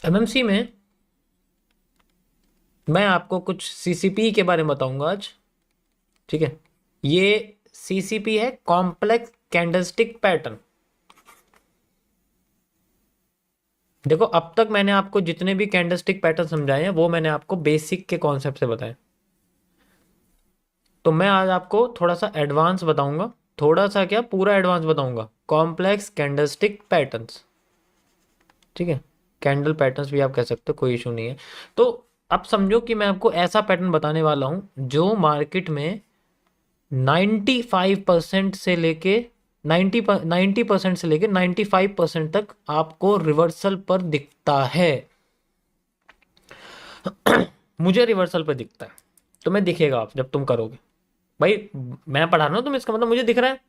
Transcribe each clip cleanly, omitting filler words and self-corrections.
MMC में मैं आपको कुछ सीसीपी के बारे में बताऊंगा आज। ठीक है, ये सीसीपी है, कॉम्प्लेक्स कैंडलस्टिक पैटर्न। देखो, अब तक मैंने आपको जितने भी कैंडलस्टिक पैटर्न समझाए हैं वो मैंने आपको बेसिक के कॉन्सेप्ट से बताए। तो मैं आज आपको थोड़ा सा एडवांस बताऊंगा, थोड़ा सा क्या पूरा एडवांस बताऊंगा, कॉम्प्लेक्स कैंडलस्टिक पैटर्न्स। ठीक है, कैंडल पैटर्न्स भी आप कह सकते हो, कोई इशू नहीं है। तो अब समझो कि मैं आपको ऐसा पैटर्न बताने वाला हूं जो मार्केट में 95% से लेके 90% से लेके 95% तक आपको रिवर्सल पर दिखता है। मुझे रिवर्सल पर दिखता है, तुम्हें दिखेगा आप जब तुम करोगे। भाई, मैं पढ़ा रहा हूं तुम, इसका मतलब मुझे दिख रहा है।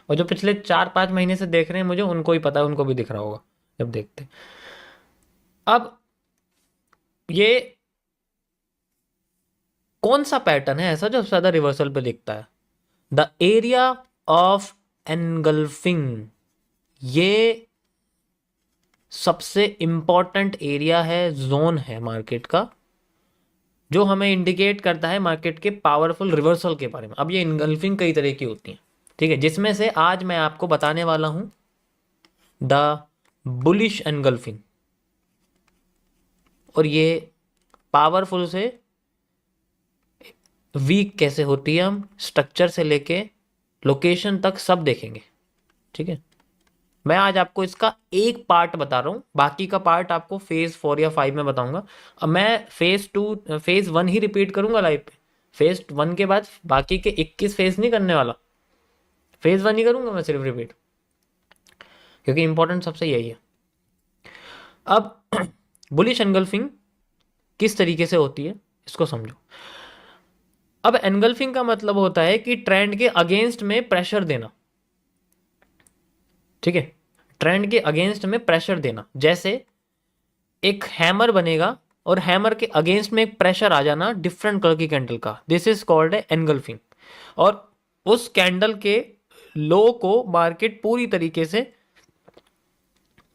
और जो पिछले 4-5 महीने से देख रहे हैं मुझे, उनको ही पता है, उनको भी दिख रहा होगा जब देखते हैं। अब ये कौन सा पैटर्न है ऐसा जो सबसे ज्यादा रिवर्सल पे दिखता है? The area of engulfing. ये सबसे इंपॉर्टेंट एरिया है, जोन है मार्केट का, जो हमें इंडिकेट करता है मार्केट के पावरफुल रिवर्सल के बारे में। अब ये इनगल्फिंग कई तरह की होती है, ठीक है, जिसमें से आज मैं आपको बताने वाला हूं द बुलिश एनगल्फिंग। और ये पावरफुल से वीक कैसे होती है, हम स्ट्रक्चर से लेके लोकेशन तक सब देखेंगे। ठीक है, मैं आज आपको इसका एक पार्ट बता रहा हूं, बाकी का पार्ट आपको फेज 4 या 5 में बताऊंगा। अब मैं फेज 1 ही रिपीट करूंगा लाइव पे। फेज 1 के बाद बाकी के 21 फेज नहीं करने वाला, फेज 1 ही करूंगा मैं सिर्फ रिपीट, क्योंकि इंपॉर्टेंट सबसे यही है। अब बुलिश एनगल्फिंग किस तरीके से होती है इसको समझो। अब एनगल्फिंग का मतलब होता है कि ट्रेंड के अगेंस्ट में प्रेशर देना। ठीक है, ट्रेंड के अगेंस्ट में प्रेशर देना, जैसे एक हैमर बनेगा और हैमर के अगेंस्ट में एक प्रेशर आ जाना डिफरेंट कलर की कैंडल का, this is called a engulfing. और उस कैंडल के लो को मार्केट पूरी तरीके से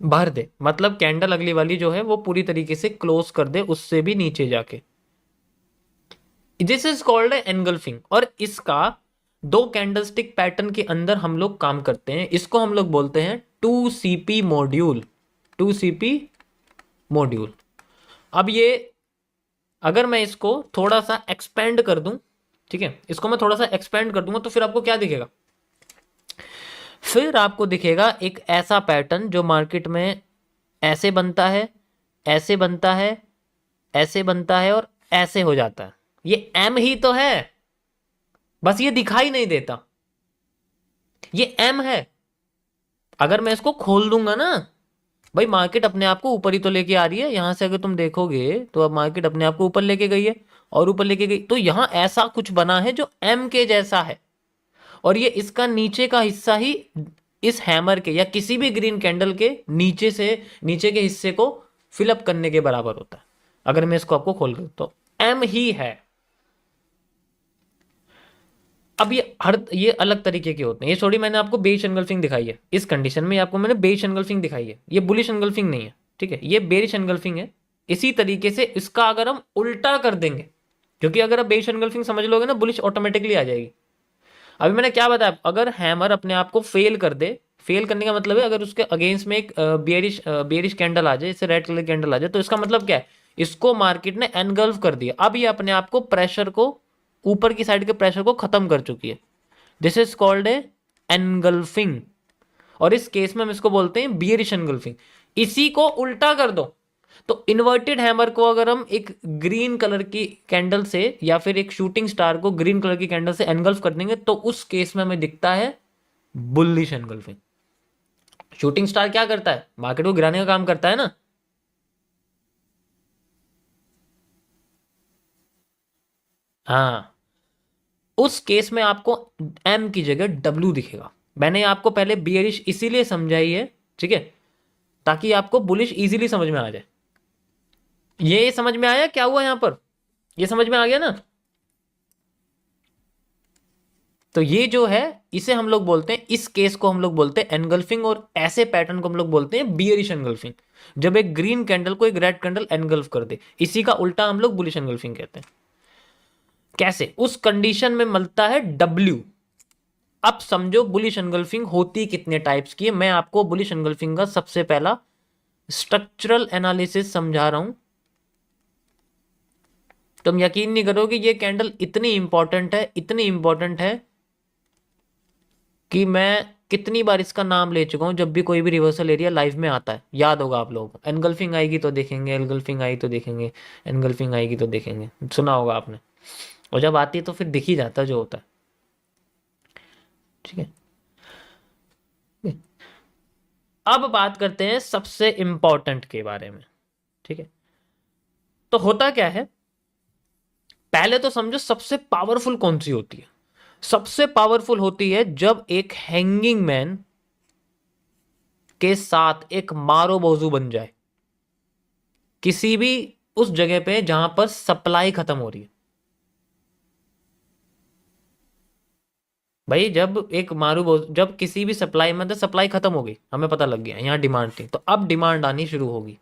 भर दे, मतलब कैंडल अगली वाली जो है वो पूरी तरीके से क्लोज कर दे, उससे भी नीचे जाके, दिस इज कॉल्ड एनगल्फिंग। और इसका दो कैंडलस्टिक पैटर्न के अंदर हम लोग काम करते हैं, इसको हम लोग बोलते हैं 2CP मॉड्यूल। 2CP module. अब ये अगर मैं इसको थोड़ा सा एक्सपेंड कर दूं, ठीक है, इसको मैं थोड़ा सा एक्सपेंड कर दूंगा तो फिर आपको क्या दिखेगा? फिर आपको दिखेगा एक ऐसा पैटर्न जो मार्केट में ऐसे बनता है, ऐसे बनता है, ऐसे बनता है और ऐसे हो जाता है। ये एम ही तो है, बस ये दिखाई नहीं देता। ये एम है। अगर मैं इसको खोल दूंगा ना, भाई मार्केट अपने आप को ऊपर ही तो लेके आ रही है। यहां से अगर तुम देखोगे तो अब मार्केट अपने आप को ऊपर लेके गई है और ऊपर लेके गई, तो यहां ऐसा कुछ बना है जो एम के जैसा है। और ये इसका नीचे का हिस्सा ही इस हैमर के या किसी भी ग्रीन कैंडल के नीचे से नीचे के हिस्से को फिलअप करने के बराबर होता है। अगर मैं इसको आपको खोल दूं तो एम ही है। अब ये अलग तरीके के होते हैं। ये थोड़ी मैंने आपको बेरिश एनगल्फिंग दिखाई है, इस कंडीशन में आपको मैंने बेरिश एनगल्फिंग दिखाई है, ये बुलिश एनगल्फिंग नहीं है। ठीक है, ये बेरिश एनगल्फिंग है। इसी तरीके से इसका अगर हम उल्टा कर देंगे, क्योंकि अगर आप बेरिश एनगल्फिंग समझ लोगे ना, बुलिश ऑटोमेटिकली आ जाएगी। अभी मैंने क्या बताया, अगर हैमर अपने आप को फेल कर दे, फेल करने का मतलब है अगर उसके अगेंस्ट में एक बेरिश कैंडल आ जाए, जैसे रेड कलर कैंडल आ जाए, तो इसका मतलब क्या है? इसको मार्केट ने एनगल्फ कर दिया। अब ये अपने आप को प्रेशर को, ऊपर की साइड के प्रेशर को खत्म कर चुकी है। This is called a engulfing. और इस केस में हम इसको बोलते हैं बियरिश एनगल्फिंग। इसी को उल्टा कर दो, तो इन्वर्टेड हैमर को अगर हम एक ग्रीन कलर की कैंडल से या फिर एक शूटिंग स्टार को ग्रीन कलर की कैंडल से एनगल्फ कर देंगे, तो उस केस में हमें दिखता है बुलिश एनगल्फिंग। शूटिंग स्टार क्या करता है? मार्केट को गिराने का काम करता है ना। हाँ, उस केस में आपको एम की जगह डब्ल्यू दिखेगा। मैंने आपको पहले बियरिश इसीलिए समझाई है, ठीक है, ताकि आपको बुलिश इजीली समझ में आ जाए। ये समझ में आया क्या हुआ यहां पर? ये समझ में आ गया ना? तो ये जो है इसे हम लोग बोलते हैं, इस केस को हम लोग बोलते हैं एनगल्फिंग, और ऐसे पैटर्न को हम लोग बोलते हैं बियरिश एनगल्फिंग, जब एक ग्रीन कैंडल को एक रेड कैंडल एनगल्फ कर दे। इसी का उल्टा हम लोग बुलिश एनगल्फिंग कहते हैं। कैसे? उस कंडीशन में मिलता है W। अब समझो बुलिश एनगल्फिंग होती कितने टाइप्स की है। मैं आपको बुलिश एनगल्फिंग का सबसे पहला स्ट्रक्चरल एनालिसिस समझा रहा हूं। तुम यकीन नहीं करोगे, ये कैंडल इतनी इंपॉर्टेंट है, इतनी इंपॉर्टेंट है कि मैं कितनी बार इसका नाम ले चुका हूं। जब भी कोई भी रिवर्सल एरिया लाइव में आता है, याद होगा आप लोगों को, एनगल्फिंग आएगी तो देखेंगे, एनगल्फिंग आई तो देखेंगे, एनगल्फिंग आएगी तो देखेंगे, सुना होगा आपने। और जब आती है तो फिर दिख ही जाता है जो होता है। ठीक है, अब बात करते हैं सबसे इंपॉर्टेंट के बारे में। ठीक है, तो होता क्या है, पहले तो समझो सबसे पावरफुल कौन सी होती है। सबसे पावरफुल होती है जब एक हैंगिंग मैन के साथ एक मारो बाजू बन जाए किसी भी उस जगह पे जहां पर सप्लाई खत्म हो रही है। भाई जब एक मारू बाजू, जब किसी भी सप्लाई, मतलब सप्लाई खत्म हो गई, हमें पता लग गया यहां डिमांड थी, तो अब डिमांड आनी शुरू होगी।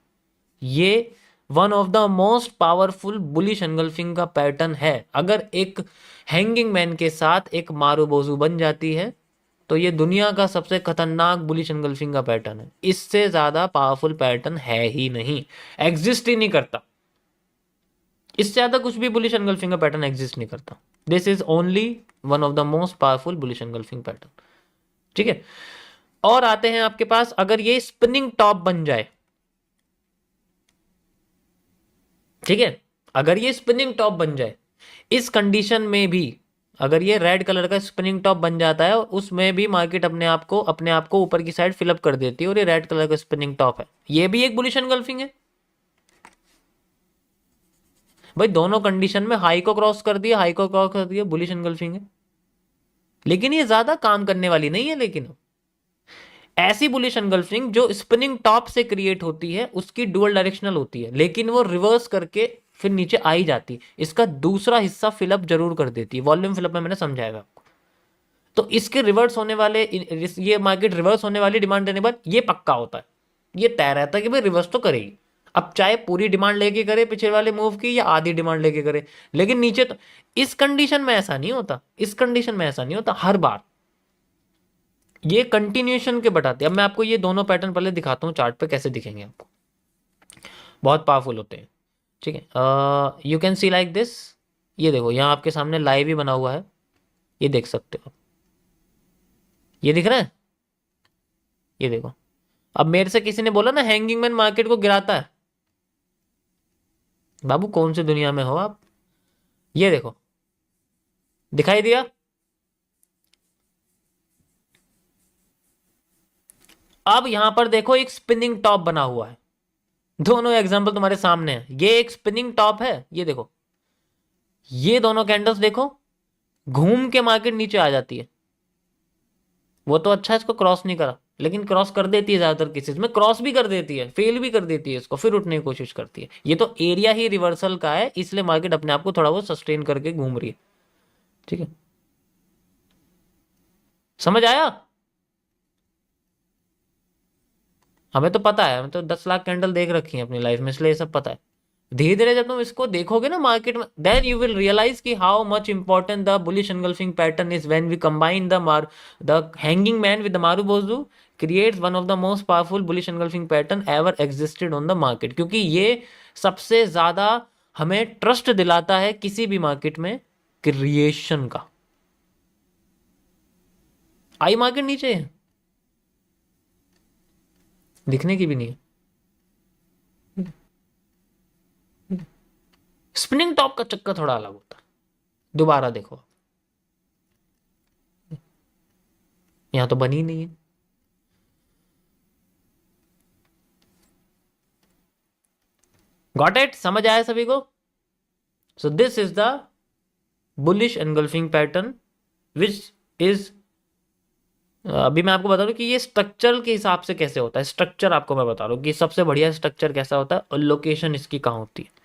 ये one of the most powerful bullish engulfing का पैटर्न है। अगर एक हैंगिंग मैन के साथ एक मारूबोजू बन जाती है तो ये दुनिया का सबसे खतरनाक बुलिश एनगल्फिंग का पैटर्न है। इससे ज्यादा पावरफुल पैटर्न है ही नहीं, एग्जिस्ट ही नहीं करता। इससे ज्यादा कुछ भी बुलिश एनगल्फिंग का पैटर्न एग्जिस्ट नहीं करता। This is only one of the most powerful bullish engulfing pattern. ठीक है, और आते हैं आपके पास, अगर ये स्पिनिंग टॉप बन जाए, ठीक है, अगर ये स्पिनिंग टॉप बन जाए, इस कंडीशन में भी अगर ये रेड कलर का स्पिनिंग टॉप बन जाता है और उसमें भी मार्केट अपने आप को ऊपर की साइड फिलअप कर देती है और ये रेड कलर का स्पिनिंग टॉप है, ये भी एक बुलिश एनगल्फिंग है। भाई दोनों कंडीशन में हाई को क्रॉस कर दिया, हाई को क्रॉस कर दिया, बुलिश एनगल्फिंग है। लेकिन ये ज्यादा काम करने वाली नहीं है। लेकिन ऐसी बुलिश एनगल्फिंग जो स्पिनिंग टॉप से क्रिएट होती है उसकी डुअल डायरेक्शनल होती है, लेकिन वो रिवर्स करके फिर नीचे आ ही जाती है। इसका दूसरा हिस्सा फिलअप जरूर कर देती है, वॉल्यूम फिलअप में मैंने समझाया आपको। तो इसके रिवर्स होने वाले, ये मार्केट रिवर्स होने वाली डिमांड देने पर ये पक्का होता है, ये तय रहता है कि भाई रिवर्स तो करेगी। अब चाहे पूरी डिमांड लेके करे पिछले वाले मूव की या आधी डिमांड लेके करे, लेकिन नीचे तो इस कंडीशन में ऐसा नहीं होता, इस कंडीशन में ऐसा नहीं होता हर बार। ये कंटिन्यूएशन के बताते हैं। अब मैं आपको ये दोनों पैटर्न पहले दिखाता हूँ चार्ट पे कैसे दिखेंगे आपको, बहुत पावरफुल होते हैं। ठीक है, you can see like this. ये देखो यहाँ आपके सामने लाइव ही बना हुआ है, ये देख सकते हो आप, ये दिख रहा है, ये देखो। अब मेरे से किसी ने बोला ना हैंगिंग मैन मार्केट को गिराता है, बाबू कौन सी दुनिया में हो आप। ये देखो, दिखाई दिया। अब यहां पर देखो एक स्पिनिंग टॉप बना हुआ है, दोनों एग्जांपल तुम्हारे सामने है। ये एक स्पिनिंग टॉप है, ये देखो, ये दोनों कैंडल्स देखो, घूम के मार्केट नीचे आ जाती है। वो तो अच्छा है इसको क्रॉस नहीं करा, लेकिन क्रॉस कर देती है, ज्यादातर केसेस में क्रॉस भी कर देती है, फेल भी कर देती है इसको, फिर उठने की कोशिश करती है। ये तो एरिया ही रिवर्सल का है, इसलिए मार्केट अपने आप को थोड़ा बहुत सस्टेन करके घूम रही है। ठीक है, समझ आया? हमें तो पता है, हमें तो 10 लाख कैंडल देख रखी है अपनी लाइफ में, इसलिए ये सब पता है। धीरे धीरे जब तुम इसको देखोगे ना मार्केट में, देन यू विल रियलाइज कि how much important the bullish engulfing pattern is when we combine the hanging man with the marubozu creates one of the most powerful bullish engulfing pattern ever existed on the market. क्योंकि ये सबसे ज्यादा हमें trust दिलाता है किसी भी market में क्रिएशन का। आई मार्केट नीचे है, दिखने की भी नहीं है। स्पिनिंग टॉप का चक्कर थोड़ा अलग होता है, दोबारा देखो, यहां तो बनी नहीं है। Got it? समझ आया सभी को? So this is the bullish engulfing pattern which is, अभी मैं आपको बता दूं कि ये स्ट्रक्चर के हिसाब से कैसे होता है। स्ट्रक्चर आपको मैं बता रहा हूं कि सबसे बढ़िया स्ट्रक्चर कैसा होता है और लोकेशन इसकी कहां होती है।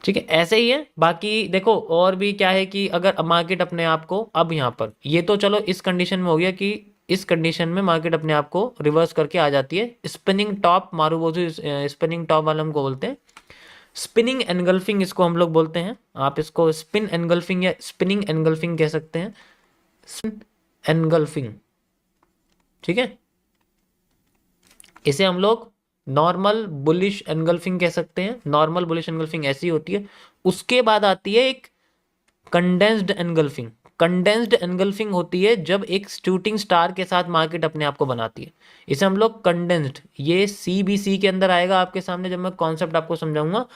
ठीक है, ऐसे ही है। बाकी देखो और भी क्या है कि अगर मार्केट अपने आप को, अब यहाँ पर ये तो चलो इस कंडीशन में हो गया कि इस कंडीशन में मार्केट अपने आप को रिवर्स करके आ जाती है, spinning top marubozu spinning top वाला हमको बोलते हैं, स्पिनिंग एनगल्फिंग इसको हम लोग बोलते हैं। आप इसको स्पिन एनगल्फिंग या स्पिनिंग एनगल्फिंग कह सकते हैं, स्पिन एनगल्फिंग। ठीक है, इसे हम लोग नॉर्मल बुलिश एनगल्फिंग कह सकते हैं। नॉर्मल बुलिश एनगल्फिंग ऐसी होती है। उसके बाद आती है एक कंडेंस्ड एनगल्फिंग। कंडेंस्ड एनगल्फिंग होती है जब एक शूटिंग स्टार के साथ मार्केट अपने आप को बनाती है, इसे हम लोग कंडेंस्ड, ये CBC के अंदर आएगा आपके सामने जब मैं कॉन्सेप्ट आपको समझाऊंगा।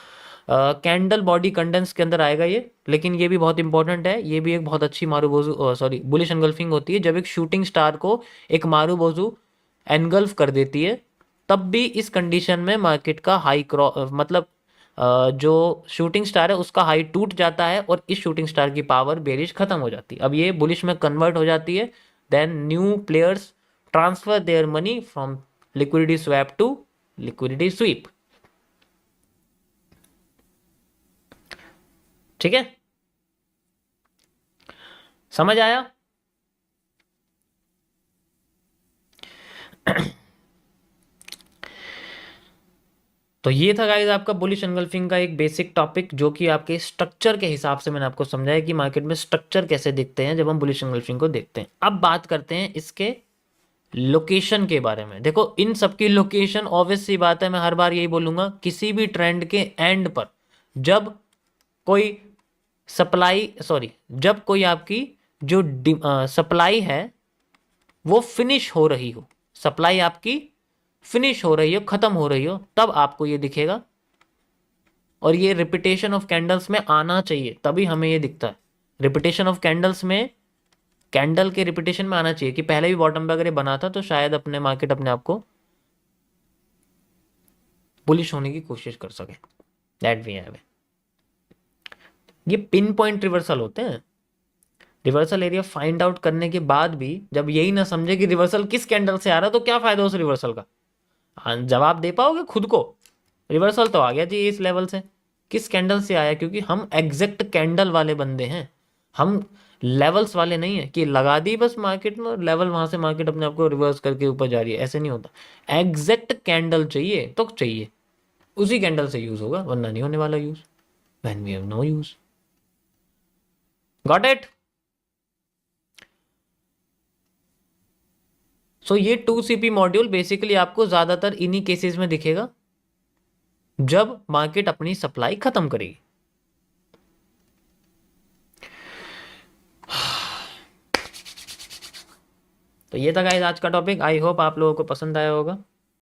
कैंडल बॉडी कंडेंस के अंदर आएगा ये, लेकिन ये भी बहुत इंपॉर्टेंट है। ये भी एक बहुत अच्छी मारूबोजू सॉरी बुलिश एनगल्फिंग होती है जब एक शूटिंग स्टार को एक मारूबोजू एनगल्फ कर देती है। तब भी इस कंडीशन में मार्केट का हाई मतलब जो शूटिंग स्टार है उसका हाई टूट जाता है और इस शूटिंग स्टार की पावर बेरिश खत्म हो जाती है। अब ये बुलिश में कन्वर्ट हो जाती है। Then new players transfer their money from liquidity swap to liquidity sweep. ठीक है, समझ आया? तो ये था गाइस आपका बुलिश एनगल्फिंग का एक बेसिक टॉपिक, जो कि आपके स्ट्रक्चर के हिसाब से मैंने आपको समझाया कि मार्केट में स्ट्रक्चर कैसे दिखते हैं जब हम बुलिश एनगल्फिंग को देखते हैं। अब बात करते हैं इसके लोकेशन के बारे में। देखो इन सबकी लोकेशन ऑब्वियस सी बात है, मैं हर बार यही बोलूंगा, किसी भी ट्रेंड के एंड पर जब कोई जब कोई आपकी जो सप्लाई है वो फिनिश हो रही हो, सप्लाई आपकी फिनिश हो रही हो, खत्म हो रही हो, तब आपको ये दिखेगा। और ये रिपीटेशन ऑफ कैंडल्स में आना चाहिए, तभी हमें ये दिखता है। रिपीटेशन ऑफ कैंडल्स में, कैंडल के रिपीटेशन में आना चाहिए कि पहले भी बॉटम पे अगर ये बना था तो शायद अपने मार्केट अपने आप को बुलिश होने की कोशिश कर सके। That we have. ये पिन पॉइंट रिवर्सल होते हैं। रिवर्सल एरिया फाइंड आउट करने के बाद भी जब यही ना समझे कि रिवर्सल किस कैंडल से आ रहा है, तो क्या फायदा उस रिवर्सल का? हाँ, जवाब दे पाओगे खुद को? रिवर्सल तो आ गया जी इस लेवल से, किस कैंडल से आया? क्योंकि हम एग्जैक्ट कैंडल वाले बंदे हैं, हम लेवल्स वाले नहीं है कि लगा दी बस मार्केट में लेवल, वहां से मार्केट अपने आप को रिवर्स करके ऊपर जा रही है, ऐसे नहीं होता। एग्जैक्ट कैंडल चाहिए तो चाहिए, उसी कैंडल से यूज होगा, वरना नहीं होने वाला use. When we have no use. Got it? So ये 2CP मॉड्यूल बेसिकली आपको ज्यादातर इन्हीं केसेस में दिखेगा जब मार्केट अपनी सप्लाई खत्म करेगी। तो ये था गाइस आज का टॉपिक। आई होप आप लोगों को पसंद आया होगा।